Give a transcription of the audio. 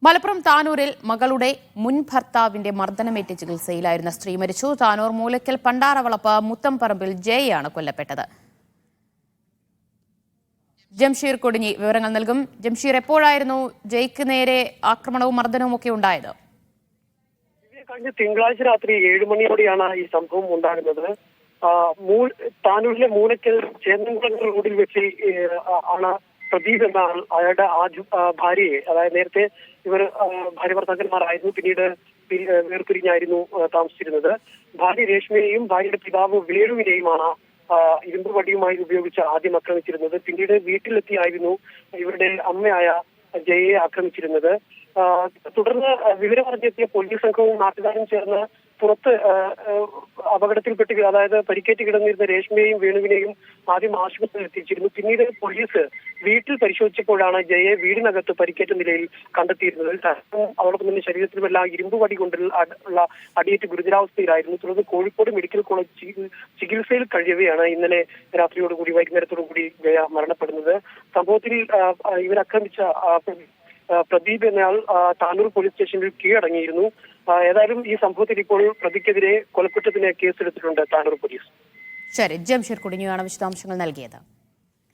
മലപ്പുറം താനൂരിൽ മകളുടെ മുൻ ഭർത്താവിന്റെ മർദ്ദനമേറ്റ് ചികിത്സയിലായിരുന്ന സ്ത്രീ മരിച്ചു. താനൂർ മൂലക്കൽ പണ്ടാറവളപ്പ് മുത്തംപറമ്പിൽ ജയയാണ് കൊല്ലപ്പെട്ടത്. ജംഷീർ കൊടിഞ്ഞി വിവരങ്ങൾ നൽകും. ജംഷീർ, എപ്പോഴായിരുന്നു ജയ്ക്ക് നേരെ ആക്രമണവും മർദ്ദനവും ഒക്കെ ഉണ്ടായത്? കഴിഞ്ഞ തിങ്കളാഴ്ച രാത്രി 7 മണിയോടെയാണ് ഈ സംഭവം ഉണ്ടാകുന്നത്. താനൂരിലെ മൂലക്കൽ ചേന്നംകുളങ്ങര റോഡിൽ വെച്ച് ആണ് പ്രദീപ് എന്ന ആൾ അയാളുടെ ഭാര്യയെ, അതായത് നേരത്തെ ഇവർ ഭാര്യ ഭർത്താക്കന്മാരായിരുന്നു, പിന്നീട് വേർപിരിഞ്ഞായിരുന്നു താമസിച്ചിരുന്നത്. ഭാര്യ രേഷ്മയെയും ഭാര്യയുടെ പിതാവ് വേണുവിനെയുമാണ് ഇരുമ്പ് വടിയുമായി ഉപയോഗിച്ച് ആദ്യം ആക്രമിച്ചിരുന്നത്. പിന്നീട് വീട്ടിലെത്തിയായിരുന്നു ഇവരുടെ അമ്മയായ ജയയെ ആക്രമിച്ചിരുന്നത്. തുടർന്ന് വിവരമറിഞ്ഞെത്തിയ പോലീസ് സംഘവും നാട്ടുകാരും ചേർന്ന് പുറത്ത് അപകടത്തിൽപ്പെട്ട്, അതായത് പരിക്കേറ്റ് കിടന്നിരുന്ന രേഷ്മയെയും വേണുവിനെയും ആദ്യം ആശുപത്രിയിൽ എത്തിച്ചിരുന്നു. പിന്നീട് പോലീസ് വീട്ടിൽ പരിശോധിച്ചപ്പോഴാണ് ജയയെ വീടിനകത്ത് പരിക്കേറ്റ നിലയിൽ കണ്ടെത്തിയിരുന്നത്. അവർക്ക് തന്നെ ശരീരത്തിലുമെല്ലാം ഇരുമ്പ് വടി കൊണ്ടുള്ള അടിയേറ്റ് ഗുരുതരാവസ്ഥയിലായിരുന്നു. തുടർന്ന് കോഴിക്കോട് മെഡിക്കൽ കോളേജ് ചികിത്സയിൽ കഴിയവെയാണ് ഇന്നലെ രാത്രിയോടുകൂടി വൈകുന്നേരത്തോടുകൂടി ജയ മരണപ്പെടുന്നത്. സംഭവത്തിൽ ഇവരാക്രമിച്ച പ്രദീപ് എന്നയാൾ താനൂർ പോലീസ് സ്റ്റേഷനിൽ കീഴടങ്ങിയിരുന്നു. ഏതായാലും ഈ സംഭവത്തിൽ ഇപ്പോൾ പ്രതിക്കെതിരെ കൊലക്കുറ്റത്തിന് കേസെടുത്തിട്ടുണ്ട് താനൂർ പോലീസ്. ശരി, ജംഷീർ കുടിഞ്ഞിയാണ് വിശദാംശങ്ങൾ നൽകിയത്.